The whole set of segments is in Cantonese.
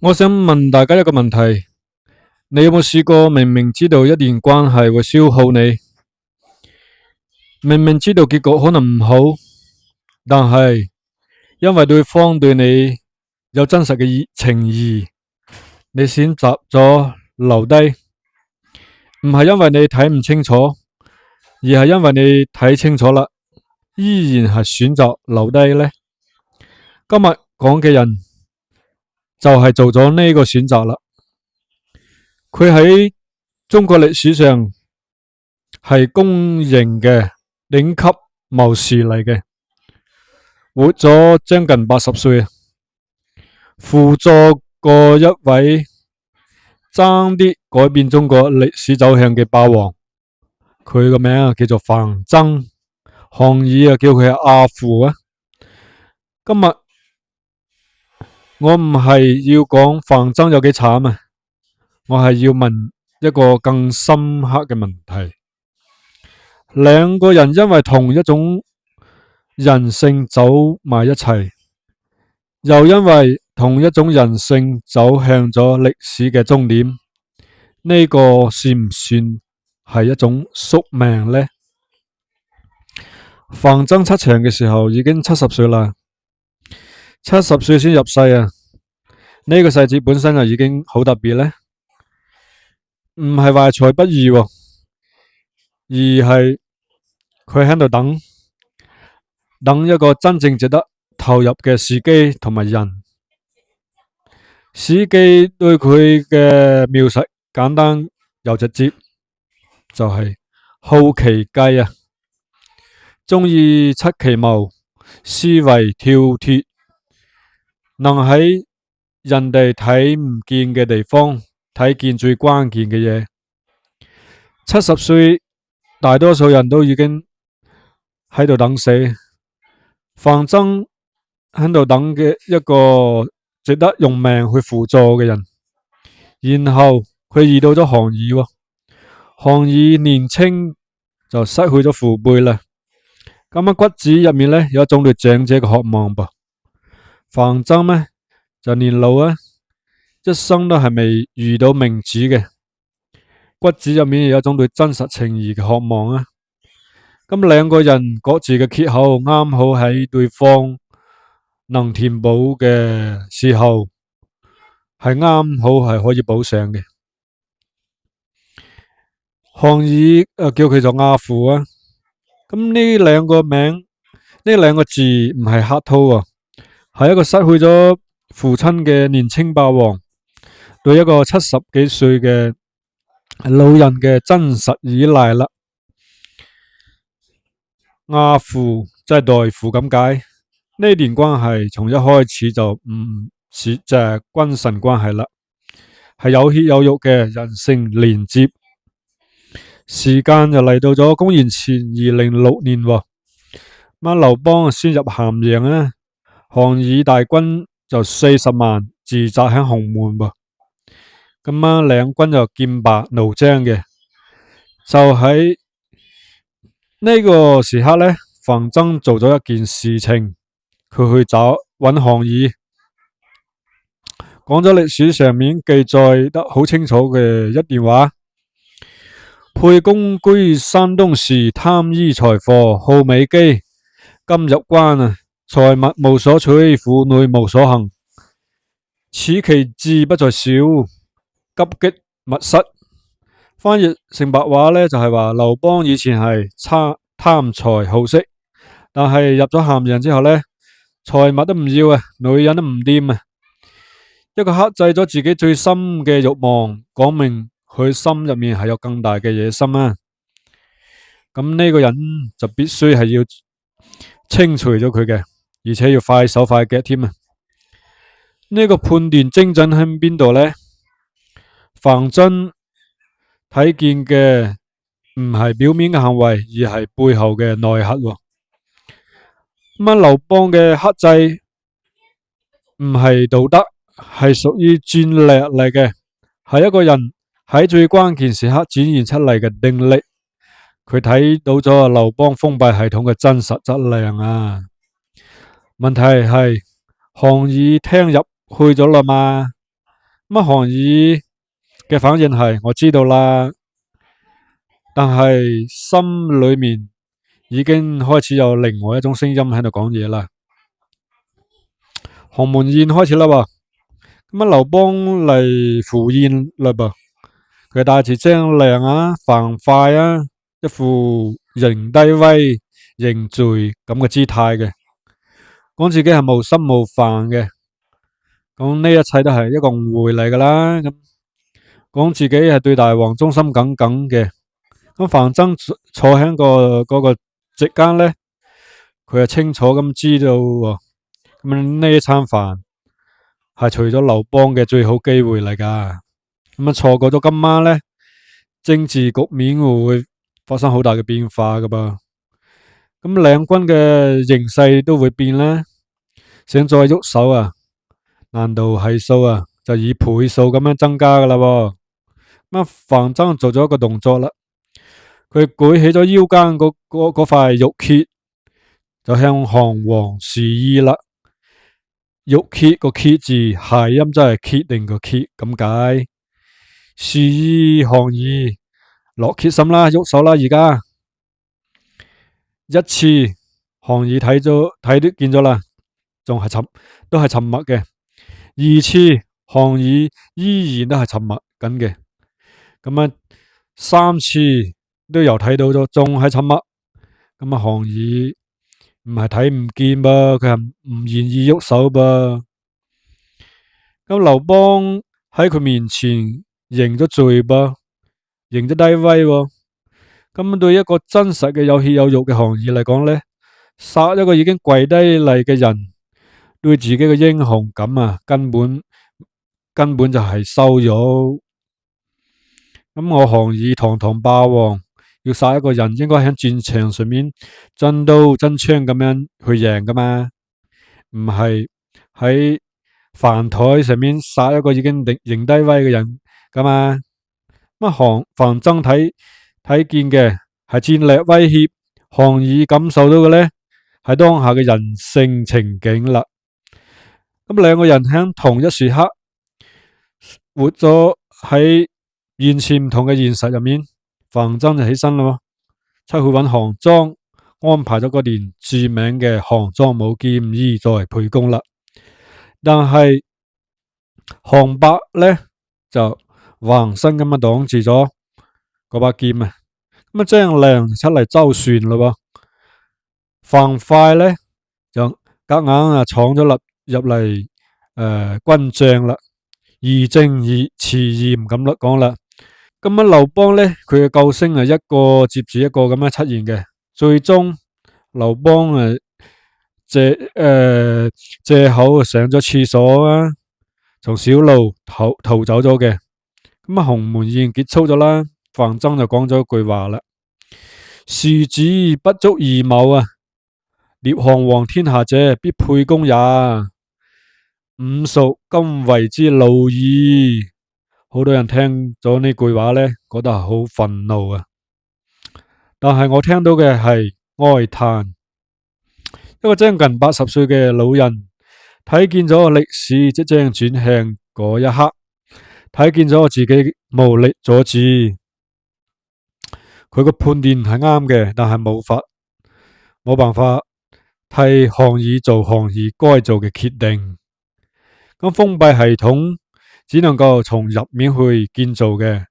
我想問大家一個問題，你有冇試過明明知道一段關係會消耗你，明明知道結局可能唔好，但係因為對方對你有真實嘅情誼，你選擇咗留低，唔係因為你睇唔清楚，而係因為你睇清楚啦，依然係選擇留低呢？今日講嘅人就係做咗呢個選擇啦。佢喺中國歷史上係公認嘅頂級謀士嚟嘅，活咗將近80歲，輔助過一位爭啲改變中國歷史走向嘅霸王。佢個名叫做范增，項羽叫佢阿父啊。今日我唔係要講范增有幾慘啊，我係要問一個更深刻嘅問題。兩個人因為同一種人性走埋一齊，又因為同一種人性走向咗歷史嘅終點，呢個算唔算係一種宿命呢？范增出場嘅時候已經70歲啦，70歲先入世啊！呢個細節本身就已經好特別呢，唔係懷才不遇，而係佢喺度等一個真正值得投入嘅時機同埋人。史記對佢嘅描述簡單又直接，就係好奇計啊，中意出奇謀，思維跳脫，能喺人哋睇唔見嘅地方睇見最關鍵嘅嘢。70歲，大多數人都已經喺度等死，范增喺度等嘅一個值得用命去輔助嘅人。然後佢遇到咗項羽，項羽年青就失去咗父輩啦。咁樣骨子入面呢，有一種對長者嘅渴望噃。范增呢就年老啊，一生都係未遇到明主嘅，骨子入面有一種對真實情誼嘅渴望啊。咁兩個人各自嘅缺口啱好喺對方能填補嘅時候，係啱好係可以補上嘅。項羽叫佢做阿父啊。咁呢兩個名，呢兩個字唔係客套啊，係一個失去咗父親嘅年青霸王對一個70幾歲嘅老人嘅真實依賴啦。阿父即係代父咁解，呢段關係從一開始就唔似就係君臣關係啦，係有血有肉嘅人性連接。時間就嚟到咗公元前206年，咁劉邦先入咸陽啊，項羽大軍就40萬駐紮喺鴻門噃。咁啊，兩軍就劍拔弩張嘅。就喺呢個時刻呢，范增做咗一件事情，佢去揾項羽，講咗歷史上面記載得好清楚嘅一段話：沛公居山東時，貪於財貨，好美姬。今入關啊，財物無所取，婦女無所行。此其志不在少，急擊密室。翻譯成白話呢，就係話劉邦以前係貪財好色，但係入咗咸陽之後呢，財物都唔要啊，女人都唔掂啊。一個克制咗自己最深嘅慾望，講明佢心入面係有更大嘅野心啊。咁呢個人就必須係要清除咗佢嘅，而且要快手快腳添啊。呢個判斷精準喺邊度呢？范增睇見嘅唔係表面嘅行為，而係背後嘅內核。咁啊，劉邦嘅克制唔係道德，係屬於戰略嚟嘅，係一個人喺最關鍵時刻展現出嚟嘅定力。佢睇到咗劉邦封閉系統嘅真實質量啊！問題係項羽聽入去咗啦嘛？乜韓義嘅反應係我知道啦，但係心裏面已經開始有另外一種聲音喺度講嘢啦。鴻門宴開始啦噃，咁啊劉邦嚟赴宴啦噃，佢帶住張良啊、樊噲啊，一副認低威、認罪咁嘅姿態嘅，講自己係無心無犯嘅，講呢一切都係一個誤會嚟噶啦，咁講自己係對大王忠心耿耿嘅。咁范增坐喺嗰個席間呢，佢係清楚咁知道喎，咁呢一餐飯係除咗劉邦嘅最好機會嚟噶，咁啊錯過咗今晚呢，政治局面會發生好大嘅變化噶噃，咁兩軍嘅形勢都會變啦，想再喐手啊，難度係數啊就以倍數咁樣增加噶啦喎，咁啊范增做咗一個動作啦。佢舉起咗腰間嗰塊玉祧，就向項王示意啦。玉祧個祧字諧音真係決定個決咁解，示意項羽落決心啦，喐手啦，而家一次項羽睇都見咗啦，仲係都係沉默嘅。二次項羽依然都係沉默緊嘅，咁啊三次。都又睇到咗，仲係沉默。咁啊，項羽唔係睇唔見噃，佢係唔願意喐手噃。咁劉邦喺佢面前認咗罪噃，認咗低威喎。咁對一個真實嘅有血有肉嘅項羽嚟講呢，殺一個已經跪低嚟嘅人，對自己嘅英雄感啊，根本就係羞辱。咁我項羽堂堂霸王。要殺一個人，應該喺戰場上面真刀真槍咁樣去贏噶嘛，唔係喺飯台上面殺一個已經認低威嘅人噶嘛。咁范增睇見嘅係戰略威脅，項羽感受到嘅呢係當下嘅人性情景啦。咁兩個人喺同一時刻活咗喺完全唔同嘅現實入面。范增就起身啦，出去揾項莊，安排咗嗰件著名嘅項莊舞劍意在沛公啦。但係項伯呢就橫身咁樣擋住咗嗰把劍啊，咁啊張良出嚟周旋咯，樊噲呢就夾硬啊闖咗入嚟軍帳啦，義正辭嚴咁講啦。咁啊，劉邦呢，佢嘅救星係一個接住一個咁樣出現嘅，最終劉邦借口上咗廁所啊，從小路逃走咗嘅。咁啊，鴻門宴結束咗啦，范增就講咗一句話啦：庶子不足二謀啊，獵項王天下者，必沛公也。吾屬今為之怒矣。好多人聽咗呢句話呢，覺得係好憤怒啊！但係我聽到嘅係哀嘆。一個將近80歲嘅老人睇見咗歷史即將轉向嗰一刻，睇見咗自己無力阻止，佢個判斷係啱嘅，但係冇辦法替項羽做項羽該做嘅決定。咁封閉系統只能夠從入面去建造嘅，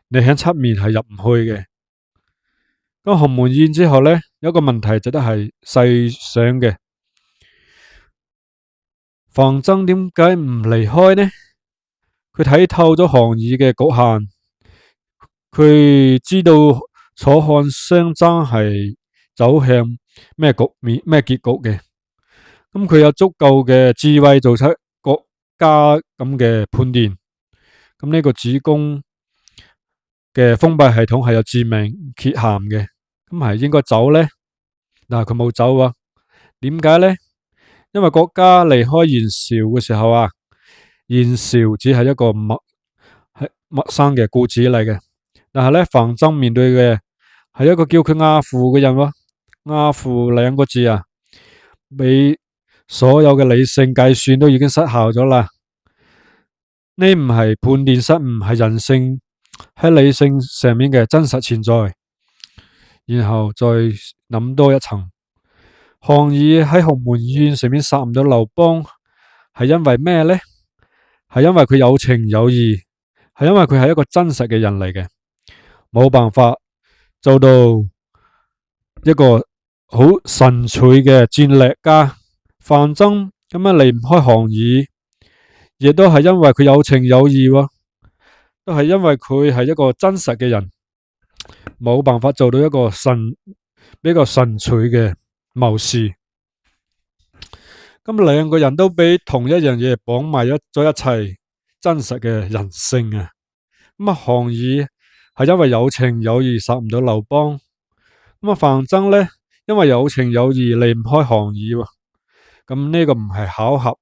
你喺出面係入唔去嘅。咁鴻門宴之後呢，有一個問題值得係細想嘅，范增點解唔離開呢？佢睇透咗項羽嘅局限，佢知道楚漢相爭係走向咩局面、咩結局嘅。咁佢有足夠嘅智慧做出國家咁嘅判斷。咁呢個子宮嘅封閉系統係有致命缺陷嘅，咁係應該走呢？但係佢冇走啊？點解呢？因為國家離開袁紹嘅時候啊，袁紹只係一個陌生嘅故子嚟嘅，但係呢，范增面對嘅係一個叫佢阿父嘅人喎，阿父兩個字啊，俾所有嘅理性計算都已經失效咗啦。呢唔係判斷失誤，係人性喺理性上面嘅真實存在。然後再諗多一層，項羽喺鴻門宴上面殺唔到劉邦，係因為咩呢？係因為佢有情有義，係因為佢係一個真實嘅人嚟嘅，冇辦法做到一個好純粹嘅戰略家。范增咁樣離唔開項羽，亦都係因為佢有情有義喎，都係因為佢係一個真實嘅人，冇辦法做到一個比較純粹嘅謀士。咁兩個人都俾同一樣嘢綁埋咗一齊，真實嘅人性啊。咁啊，項羽係因為有情有義殺唔到劉邦，咁啊范增呢，因為有情有義離唔開項羽喎。咁呢個唔係巧合，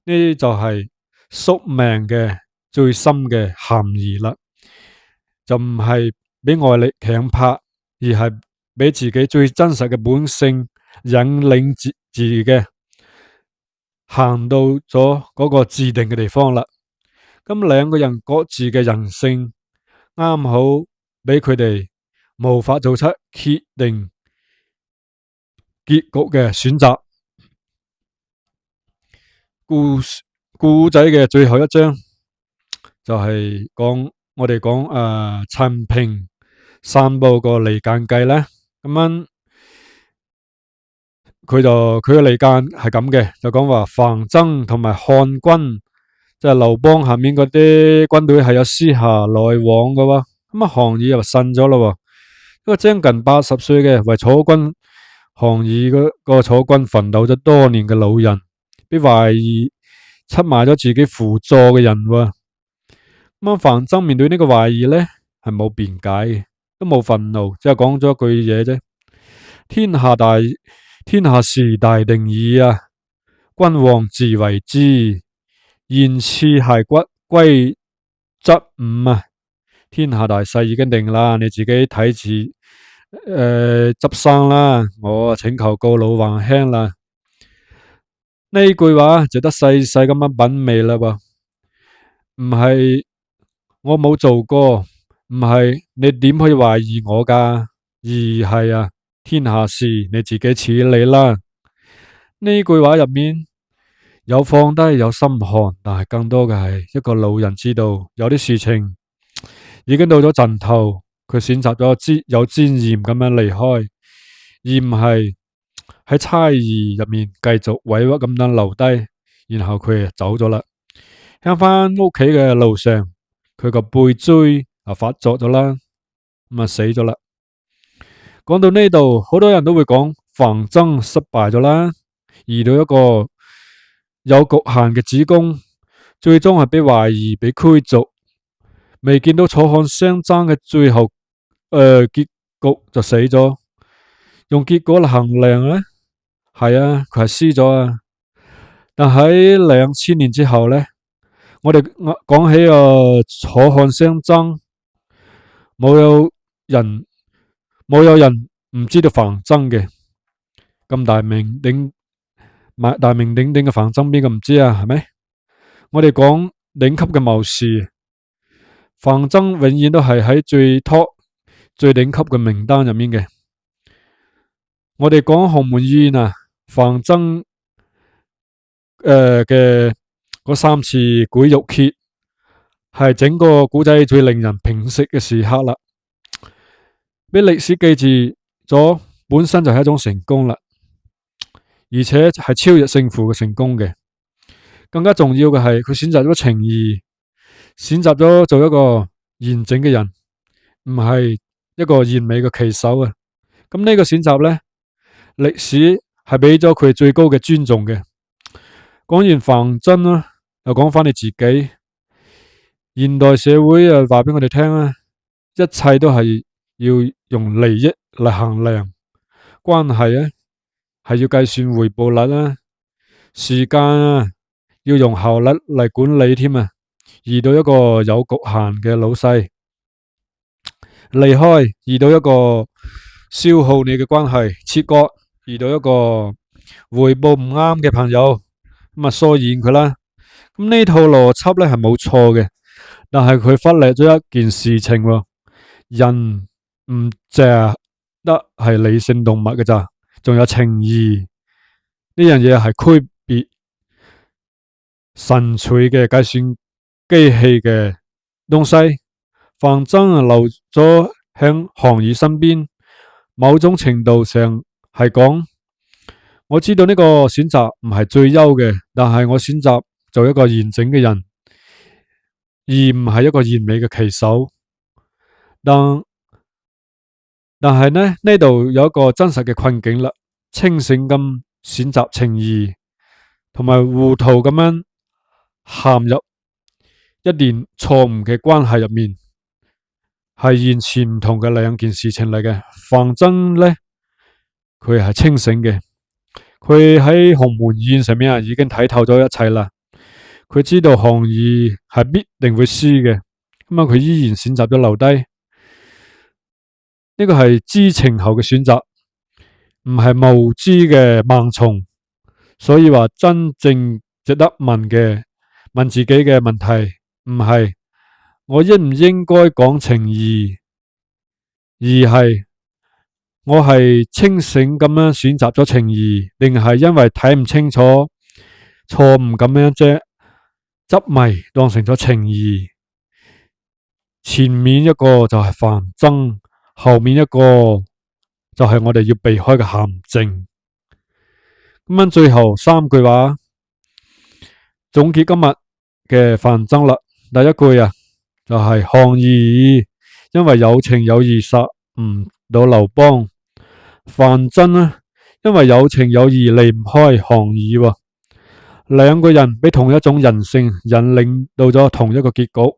呢就係宿命嘅最深嘅含義啦。就唔係俾外力強迫，而係俾自己最真實嘅本性引領自嘅行到咗嗰個自定嘅地方啦。咁兩個人各自嘅人性啱好俾佢哋無法做出決定結局嘅選擇。故仔嘅最後一章就係我哋講陳平散布個離間計咧。咁樣佢嘅離間係咁嘅，就講話范增同埋漢軍，即係劉邦下面嗰啲軍隊係有私下來往嘅喎。咁啊，項羽又信咗咯。一個將近80歲嘅為楚軍項羽嗰個楚軍奮鬥咗多年嘅老人，俾懷疑出賣咗自己輔助嘅人喎。咁啊，范增面對呢個懷疑呢，係冇辯解嘅，都冇憤怒，只係講咗一句嘢啫：天下事大定矣啊！君王自為之，言辭骸骨歸執伍啊！天下大勢已經定啦，你自己睇住執生啦，我請求告老還鄉啦。呢句話值得細細咁樣品味啦噃，唔係我冇做過，唔係你點可以懷疑我噶，而係天下事你自己處理啦。呢句話入面有放低有心寒，但係更多嘅係一個老人知道有啲事情已經到咗盡頭，佢選擇咗有尊嚴咁樣離開，而唔係喺猜疑入面繼續委屈咁樣留低，然後佢就走咗啦。喺翻屋企嘅路上，佢個背椎發作咗啦，咁死咗啦。講到呢度，好多人都會講范增失敗咗啦，遇到一個有局限嘅子宮，最終係被懷疑、被驅逐，未見到楚漢相爭嘅最後結局就死咗。用結果嚟衡量呢，係佢係輸咗啊。但喺2000年之後呢，我哋講起楚漢相爭，冇有人唔知道范增嘅。咁大名鼎鼎嘅范增，邊個唔知啊？係咪？我哋講頂級嘅謀士，范增永遠都係喺最 top 最頂級嘅名單入面嘅。我哋講鴻門宴范增嘅嗰3次舉玉祧，係整個古仔最令人屏息嘅時刻啦。俾歷史記住咗，本身就係一種成功啦，而且係超越勝負嘅成功嘅。更加重要嘅係，佢選擇咗情義，選擇咗做一個完整嘅人，唔係一個完美嘅棋手啊。咁呢個選擇呢，歷史係俾咗佢最高嘅尊重嘅。講完范增啦，又講翻你自己。現代社會話俾我哋聽一切都係要用利益嚟衡量，關係係要計算回報率啦，時間要用效率嚟管理添啊。遇到一個有局限嘅老細，離開；遇到一個消耗你嘅關係，切割；遇到一個回報唔啱嘅朋友，咁疏遠佢啦。咁呢套邏輯咧係冇錯嘅，但係佢忽略咗一件事情喎，人唔淨得係理性動物嘅咋，仲有情義呢樣嘢係區別純粹嘅計算機器嘅東西。范增留咗喺項羽身邊，某種程度上係講，我知道呢個選擇唔係最優嘅，但係我選擇做一個完整嘅人，而唔係一個完美嘅棋手。但係呢度有一個真實嘅困境啦，清醒咁選擇情義，同埋糊塗咁樣陷入一段錯誤嘅關係入面，係完全唔同嘅兩件事情嚟嘅。范增呢，佢係清醒嘅，佢喺鴻門宴上面已經睇透咗一切啦。佢知道項羽係必定會輸嘅，咁佢依然選擇咗留低。呢個係知情後嘅選擇，唔係無知嘅盲從。所以話真正值得問自己嘅問題，唔係我應唔應該講情義，而係我係清醒咁樣選擇咗情義，定係因為睇唔清楚，錯誤咁樣啫執迷當成咗情義。前面一個就係范增，後面一個就係我哋要避開嘅陷阱。咁樣最後三句話總結今日嘅范增啦。第一句啊，就係項羽因為有情有義殺唔到劉邦，范增呢，因為有情有義離唔開項羽。兩個人俾同一種人性引領到咗同一個結局，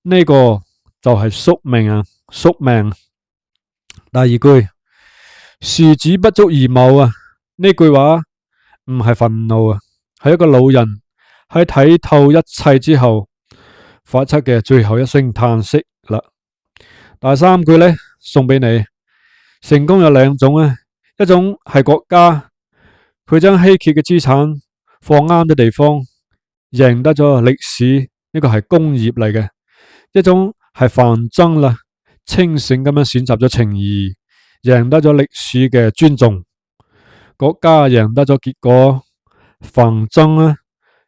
呢個就係宿命啊，宿命。第二句，庶子不足而謀啊，呢句話唔係憤怒啊，係一個老人喺睇透一切之後發出嘅最後一聲嘆息啦。第三句呢，送俾你，成功有兩種啊，一種係國家，佢將稀缺嘅資產放啱嘅地方，贏得咗歷史，呢個係工業嚟嘅；一種係范增啦，清醒咁樣選擇咗情義，贏得咗歷史嘅尊重。國家贏得咗結果，范增呢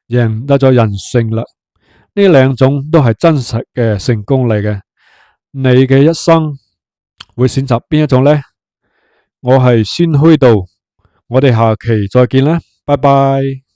贏得咗人性啦。呢兩種都係真實嘅成功嚟嘅。你嘅一生會選擇邊一種呢？我係孫虛道，我哋下期再見啦，拜拜。